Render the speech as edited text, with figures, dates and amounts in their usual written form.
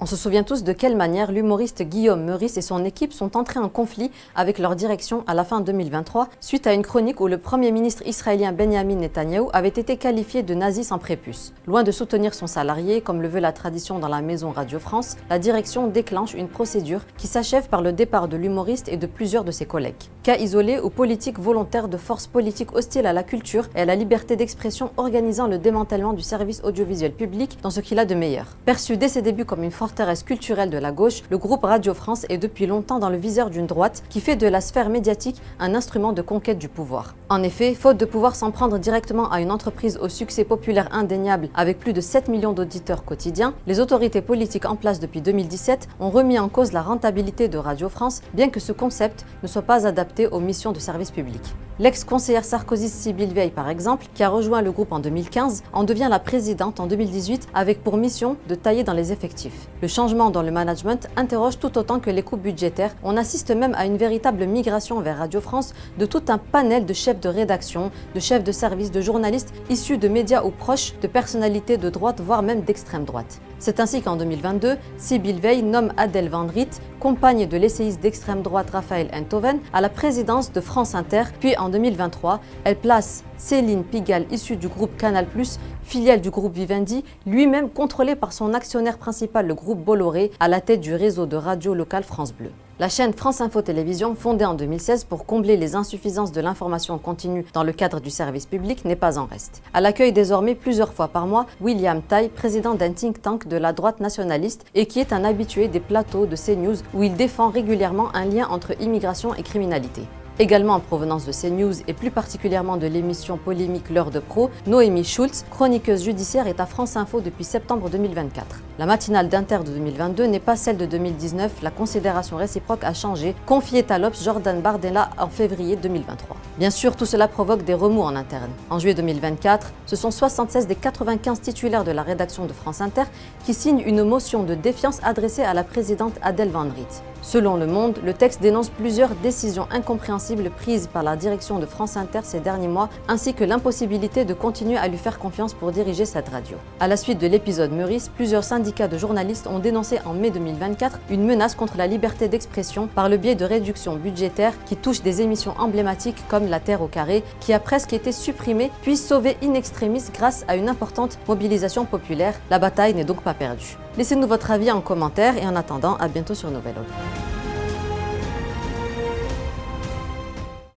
On se souvient tous de quelle manière l'humoriste Guillaume Meurice et son équipe sont entrés en conflit avec leur direction à la fin 2023 suite à une chronique où le Premier ministre israélien Benjamin Netanyahou avait été qualifié de nazi sans prépuce. Loin de soutenir son salarié, comme le veut la tradition dans la maison Radio France, la direction déclenche une procédure qui s'achève par le départ de l'humoriste et de plusieurs de ses collègues. Cas isolé ou politique volontaire de forces politiques hostiles à la culture et à la liberté d'expression organisant le démantèlement du service audiovisuel public dans ce qu'il a de meilleur. Perçu dès ses débuts comme une forteresse culturelle de la gauche, le groupe Radio France est depuis longtemps dans le viseur d'une droite qui fait de la sphère médiatique un instrument de conquête du pouvoir. En effet, faute de pouvoir s'en prendre directement à une entreprise au succès populaire indéniable avec plus de 7 millions d'auditeurs quotidiens, les autorités politiques en place depuis 2017 ont remis en cause la rentabilité de Radio France, bien que ce concept ne soit pas adapté aux missions de service public. L'ex-conseillère sarkozyste Sybille Veil, par exemple, qui a rejoint le groupe en 2015, en devient la présidente en 2018 avec pour mission de tailler dans les effectifs. Le changement dans le management interroge tout autant que les coupes budgétaires. On assiste même à une véritable migration vers Radio France de tout un panel de chefs de rédaction, de chefs de service, de journalistes issus de médias ou proches de personnalités de droite, voire même d'extrême droite. C'est ainsi qu'en 2022, Sybille Veil nomme Adèle Van Riet, compagne de l'essayiste d'extrême droite Raphaël Enthoven, à la présidence de France Inter, puis en 2023, elle place Céline Pigalle, issue du groupe Canal+, filiale du groupe Vivendi, lui-même contrôlé par son actionnaire principal, le groupe Bolloré, à la tête du réseau de radio local France Bleu. La chaîne France Info Télévision, fondée en 2016 pour combler les insuffisances de l'information continue dans le cadre du service public, n'est pas en reste. Elle accueille désormais plusieurs fois par mois William Taye, président d'un think tank de la droite nationaliste et qui est un habitué des plateaux de CNews où il défend régulièrement un lien entre immigration et criminalité. Également en provenance de CNews et plus particulièrement de l'émission polémique L'heure de pro, Noémie Schulz, chroniqueuse judiciaire, est à France Info depuis septembre 2024. La matinale d'Inter de 2022 n'est pas celle de 2019, la considération réciproque a changé, confiait à l'Obs Jordan Bardella en février 2023. Bien sûr, tout cela provoque des remous en interne. En juillet 2024, ce sont 76 des 95 titulaires de la rédaction de France Inter qui signent une motion de défiance adressée à la présidente Adèle Van Riet. Selon Le Monde, le texte dénonce plusieurs décisions incompréhensibles prises par la direction de France Inter ces derniers mois, ainsi que l'impossibilité de continuer à lui faire confiance pour diriger cette radio. À la suite de l'épisode Meurice, plusieurs syndicats de journalistes ont dénoncé en mai 2024 une menace contre la liberté d'expression par le biais de réductions budgétaires qui touchent des émissions emblématiques comme La Terre au carré, qui a presque été supprimée puis sauvée in extremis grâce à une importante mobilisation populaire. La bataille n'est donc pas perdue. Laissez-nous votre avis en commentaire et en attendant, à bientôt sur Nouvelle Aube.